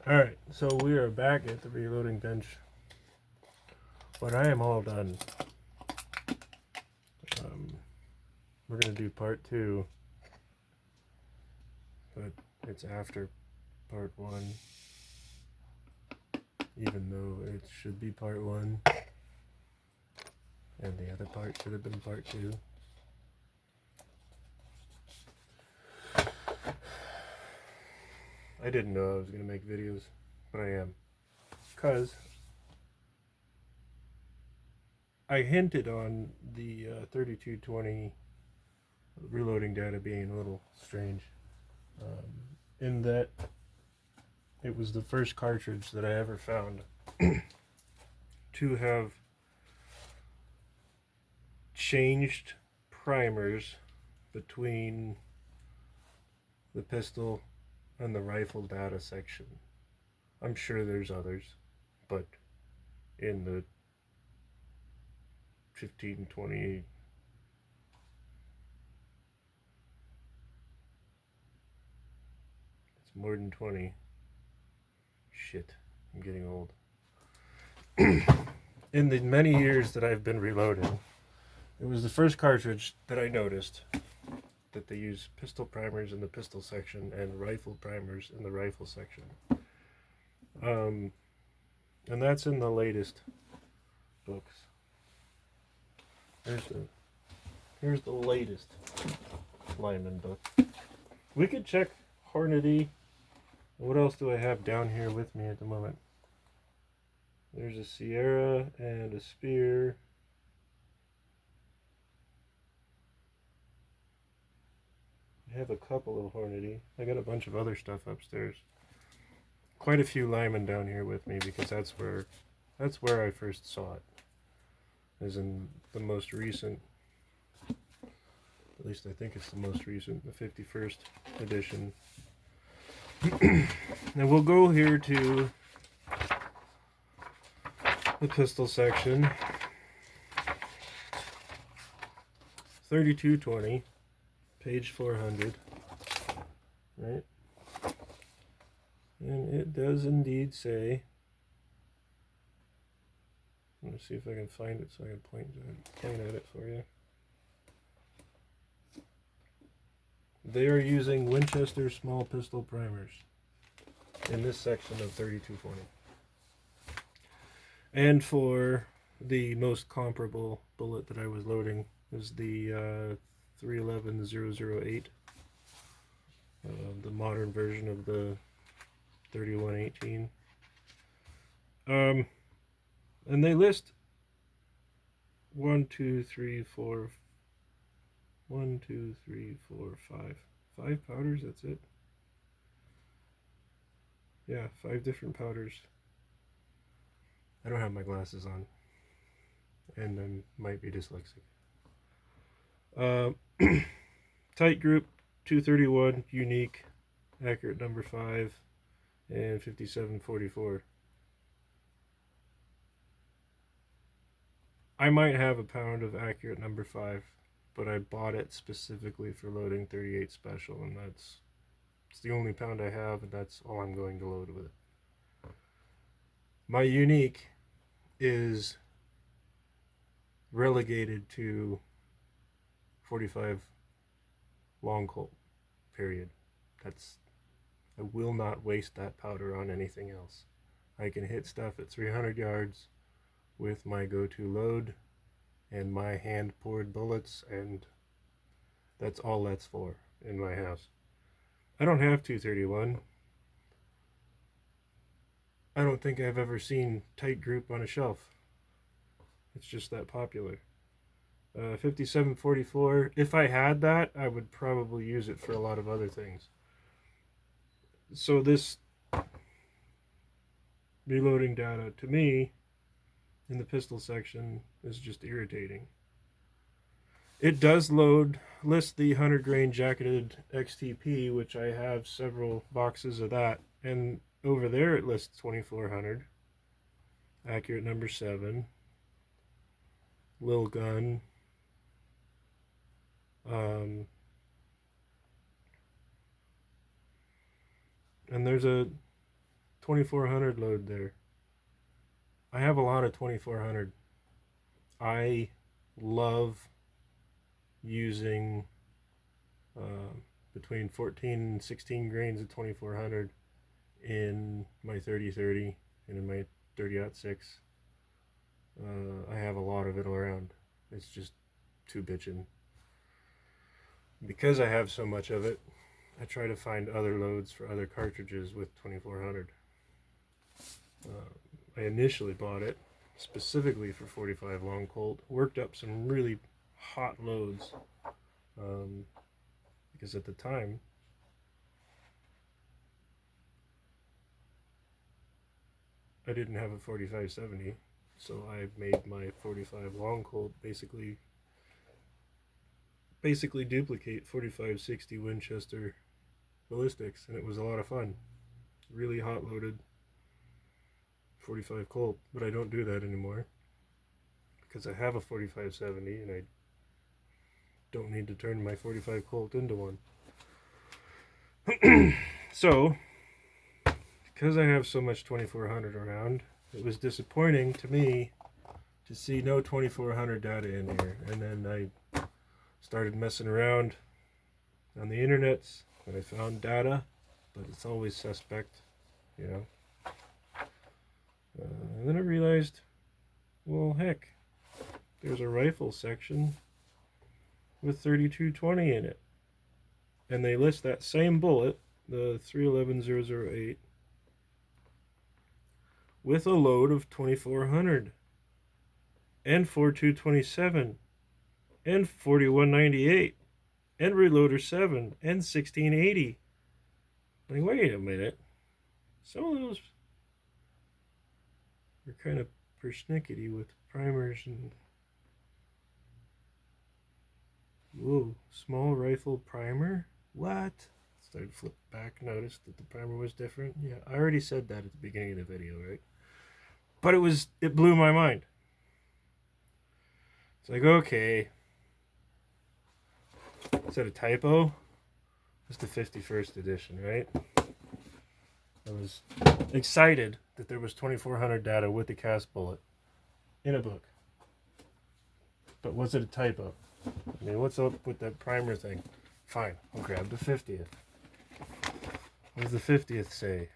Alright, so we are back at the reloading bench. When I am all done, we're going to do part 2, but it's after part 1, even though it should be part 1, and the other part should have been part 2. I didn't know I was going to make videos, but I am. Because I hinted on the 3220 reloading data being a little strange, in that it was the first cartridge that I ever found to have changed primers between the pistol and the rifle data section. I'm sure there's others, but in the 15, 20, it's more than 20. Shit, I'm getting old. In the many years that I've been reloading, it was the first cartridge that I noticed that they use pistol primers in the pistol section and rifle primers in the rifle section. And that's in the latest books. Here's the latest Lyman book. We could check Hornady. What else do I have down here with me at the moment? There's a Sierra and a Spear. I have a couple of Hornady. I got a bunch of other stuff upstairs. Quite a few Lyman down here with me because that's where I first saw it. As in the most recent, at least I think it's the most recent, the 51st edition. Now we'll go here to the pistol section. 3220, page 400, right? And it does indeed say, I'm going to see if I can find it so I can point at it for you. They are using Winchester small pistol primers in this section of 3220. And for the most comparable bullet that I was loading is the 311-008, the modern version of the 3118. And they list 5 powders. That's it. Yeah, 5 different powders. I don't have my glasses on, and I might be dyslexic. Tight group 231, unique, accurate number 5, and 5744. I might have a pound of accurate number 5, but I bought it specifically for loading 38 special, and it's the only pound I have, and that's all I'm going to load with it. My unique is relegated to 45 long Colt, period. I will not waste that powder on anything else. I can hit stuff at 300 yards with my go-to load and my hand-poured bullets, and that's all that's for in my house. I don't have 231. I don't think I've ever seen tight group on a shelf. It's just that popular. 5744, if I had that, I would probably use it for a lot of other things. So this reloading data, to me, in the pistol section, is just irritating. It does list the 100 grain jacketed XTP, which I have several boxes of that, and over there it lists 2400, accurate number 7, Lil Gun, and there's a 2400 load there. I have a lot of 2400. I love using between 14 and 16 grains of 2400 in my 30-30 and in my 30-06. I have a lot of it around. It's just too bitchin'. Because I have so much of it, I try to find other loads for other cartridges with 2400. I initially bought it specifically for 45 long colt. Worked up some really hot loads because at the time I didn't have a 4570, so I made my 45 long colt basically duplicate 4560 Winchester ballistics, and it was a lot of fun. Really hot loaded 45 Colt, but I don't do that anymore because I have a 4570 and I don't need to turn my 45 Colt into one. So, because I have so much 2400 around, it was disappointing to me to see no 2400 data in here. And then I started messing around on the internets and I found data, but it's always suspect, you know. And then I realized, well, heck, there's a rifle section with 3220 in it. And they list that same bullet, the 311008, with a load of 2400 and 4227 and 4198 and reloader 7 and 1680. Like, wait a minute. Some of those are kind of persnickety with primers and... Whoa, small rifle primer? What? Started to flip back, noticed that the primer was different. Yeah, I already said that at the beginning of the video, right? But it blew my mind. It's like, okay. Is that a typo? It's the 51st edition, right? I was excited that there was 2400 data with the cast bullet in a book. But was it a typo? I mean, what's up with that primer thing? Fine, I'll grab the 50th. What does the 50th say?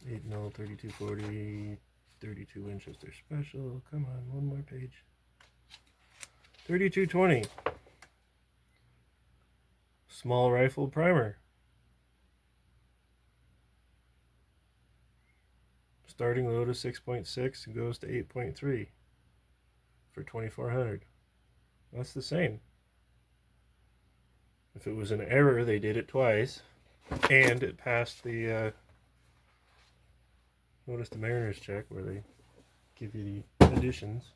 8mm, 3240, 32 Winchester Special. Come on, one more page. 3220. Small rifle primer. Starting load of 6.6 and goes to 8.3 for 2400. That's the same. If it was an error, they did it twice, and it passed the notice the Mariner's check where they give you the additions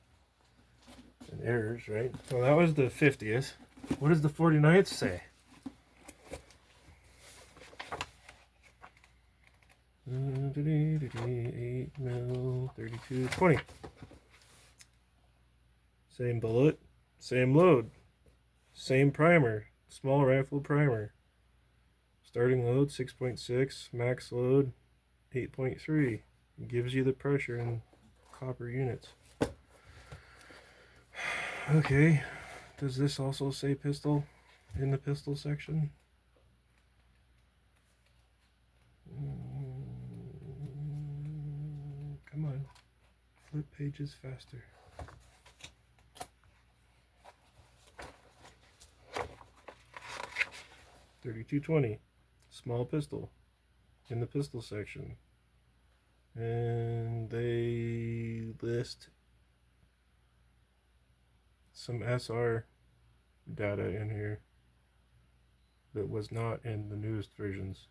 and errors, right? So that was the 50th. What does the 49th say? 8mm, 3220. Same bullet, same load, same primer, small rifle primer. Starting load 6.6, max load 8.3. It gives you the pressure in copper units. Okay, does this also say pistol in the pistol section? Come on, flip pages faster. .3220, small pistol in the pistol section. And they list some SR data in here that was not in the newest versions.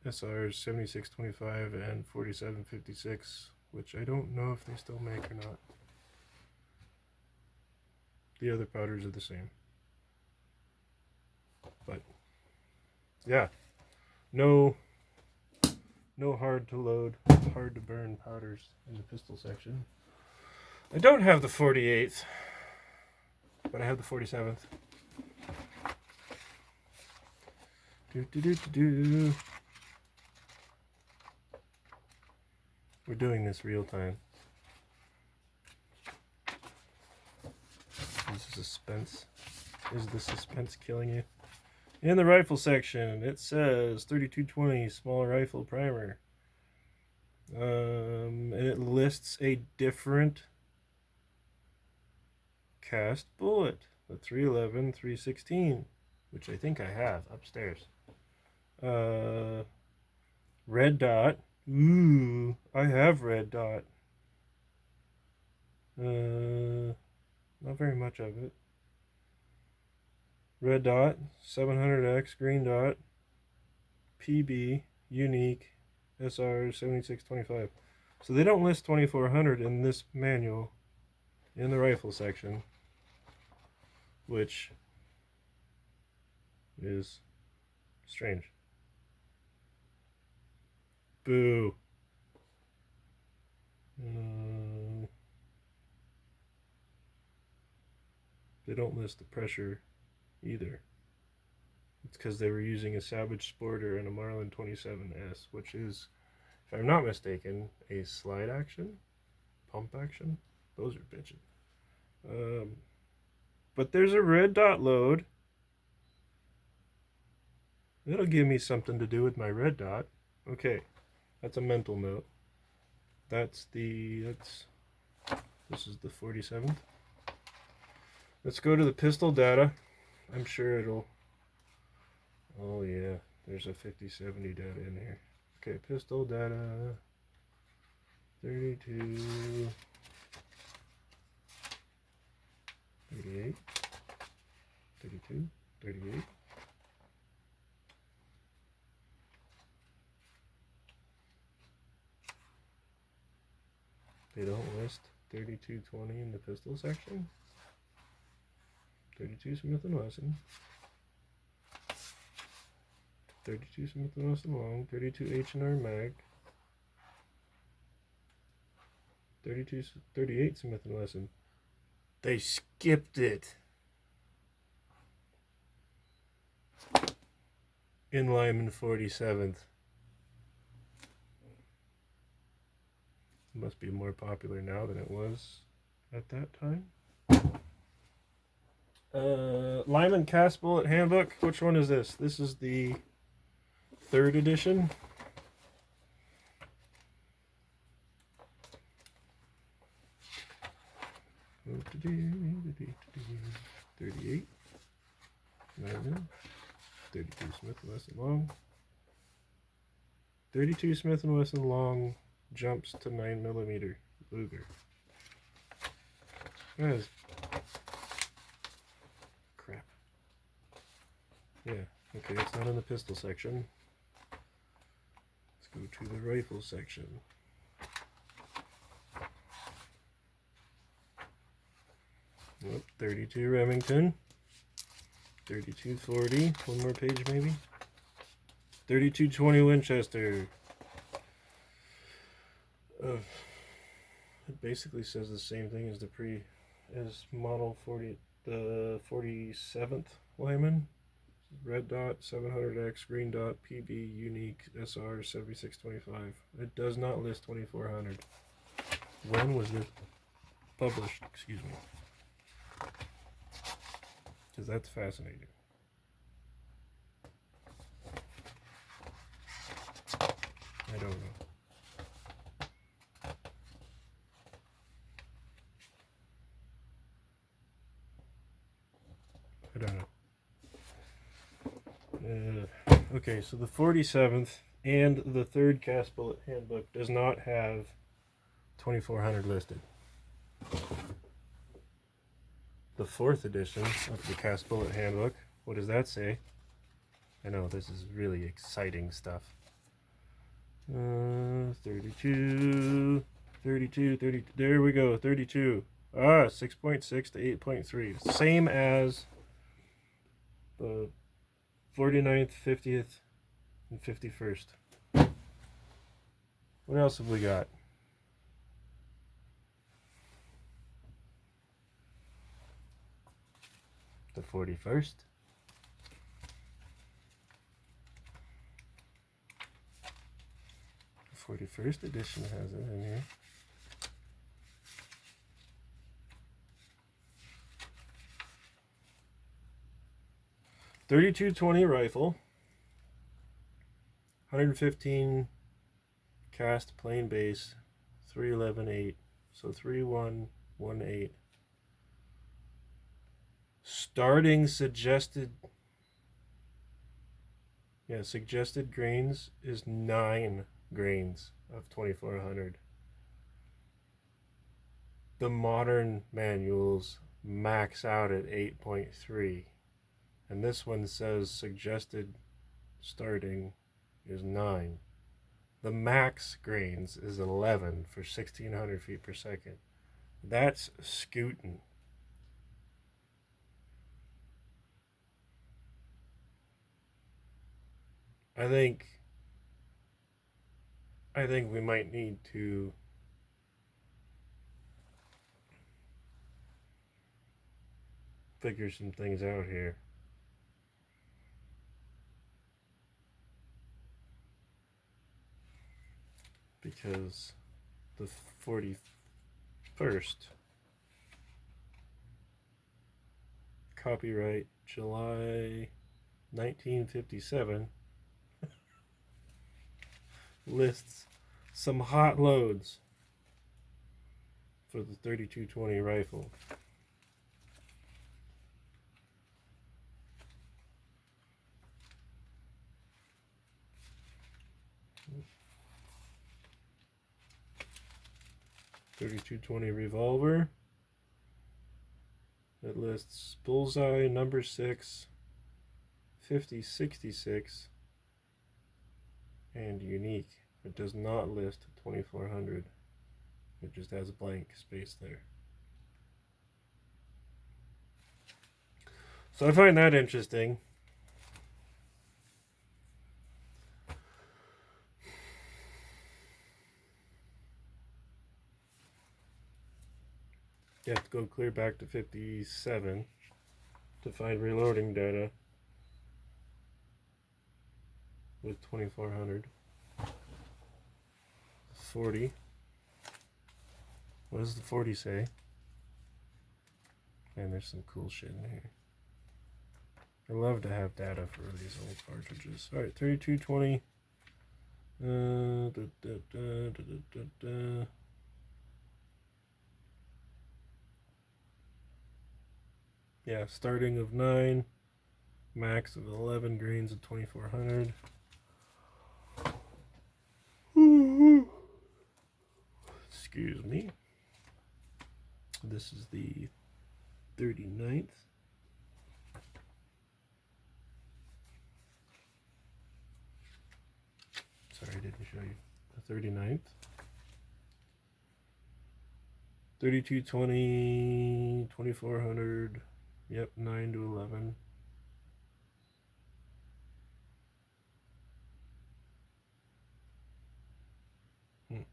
SRs 7625 and 4756, which I don't know if they still make or not. The other powders are the same. But yeah, no hard to load, hard to burn powders in the pistol section. I don't have the 48th, but I have the 47th. We're doing this real time. Is the suspense killing you? In the rifle section, it says 3220 small rifle primer. And it lists a different cast bullet, the 311 316, which I think I have upstairs. Red dot. Ooh, I have red dot. Not very much of it. Red dot, 700X, green dot, PB, unique, SR 7625. So they don't list 2400 in this manual in the rifle section, which is strange. Boo. They don't list the pressure either. It's because they were using a Savage Sporter and a Marlin 27S, which is, if I'm not mistaken, a slide action, pump action. Those are bitchin'. But there's a red dot load. It'll give me something to do with my red dot. Okay, that's a mental note. This is the 47th. Let's go to the pistol data. I'm sure it'll, oh yeah, there's a 50/70 data in here. Okay, pistol data, 32, 38, 32, 38. They don't list 3220 in the pistol section. 32 Smith & Wesson. 32 Smith & Wesson long. 32 H&R mag. 38 Smith & Wesson. They skipped it. In Lyman 47th. It must be more popular now than it was at that time. Lyman Cast Bullet Handbook. Which one is this? This is the 3rd edition. $38. 32 Smith & Wesson long. 32 Smith & Wesson long jumps to 9mm Luger. That is crap. Yeah, okay, it's not in the pistol section. Let's go to the rifle section. Oh, 32 Remington. 3240. One more page maybe. 3220 Winchester. It basically says the same thing as model 40, the 47th Lyman. Red dot, 700X, green dot, PB, unique, SR 7625. It does not list 2400. When was this published? Excuse me. Because that's fascinating. I don't know. I don't know. Okay, so the 47th and the 3rd Cast Bullet Handbook does not have 2400 listed. The 4th edition of the Cast Bullet Handbook, what does that say? I know, this is really exciting stuff. 32, 32, 30, there we go, 32. 6.6 to 8.3. Same as the 49th, 50th, and 51st. What else have we got? The 41st. 41st edition has it in here. .32-20 rifle, 115 cast plain base, 311.8, so 3118. Starting suggested grains is 9 grains of 2400. The modern manuals max out at 8.3, and this one says suggested starting is 9. The max grains is 11 for 1600 feet per second. That's scooting. I think we might need to figure some things out here. Because the 41st, copyright July 1957, lists some hot loads for the .32-20 rifle. .32-20 revolver. It lists bullseye number 6, 50-66, and unique. It does not list 2400. It just has a blank space there. So I find that interesting. You have to go clear back to 57 to find reloading data with 2400. 40. What does the 40 say? Man, there's some cool shit in here. I love to have data for these old cartridges. Alright, .32-20. Yeah, starting of 9, max of 11 grains of 2400. Excuse me. This is the 39th. Sorry, I didn't show you. The 39th. .32-20, 2400. Yep, 9 to 11. It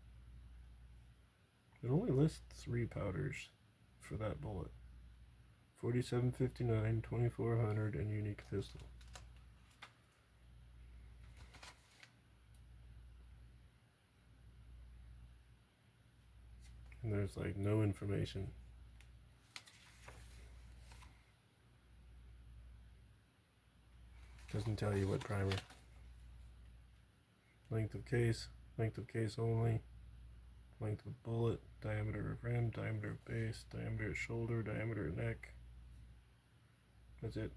only lists 3 powders for that bullet. 4759, 2400, and unique pistol. And there's like no information. Doesn't tell you what primer. Length of case only. Length of bullet, diameter of rim, diameter of base, diameter of shoulder, diameter of neck. That's it.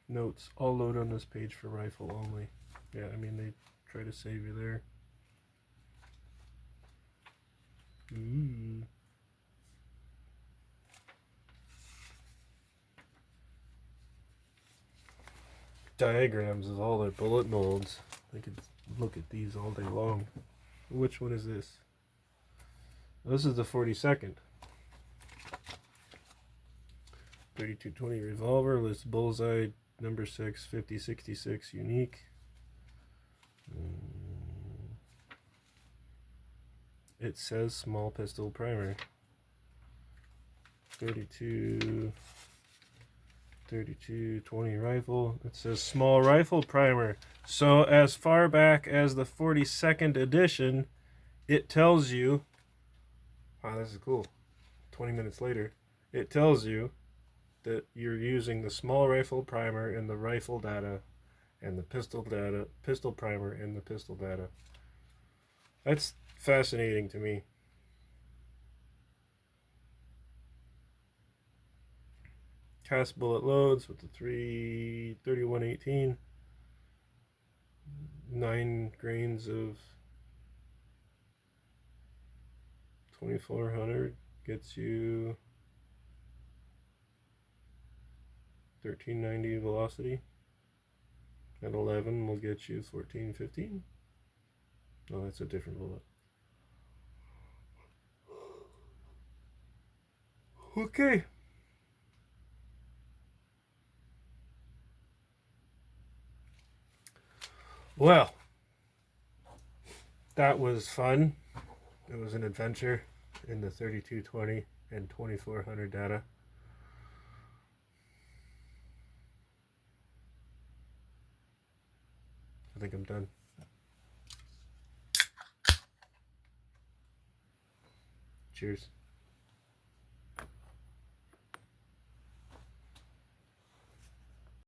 Notes, all load on this page for rifle only. Yeah, I mean, they try to save you there. Diagrams of all their bullet molds. I could look at these all day long. Which one is this? This is the 42nd. .32-20 revolver, lists bullseye number 6, 50-66 unique. It says small pistol primer. 32 3220 rifle. It says small rifle primer. So as far back as the 42nd edition, it tells you, wow, this is cool. 20 minutes later, it tells you that you're using the small rifle primer in the rifle data and the pistol primer in the pistol data. That's fascinating to me. Cast bullet loads with the 33118. 9 grains of 2400 gets you 1390 velocity. At 11 will get you 1415. No, that's a different bullet. Okay. Well, that was fun. It was an adventure in the 3220 and 2400 data. I think I'm done. Cheers.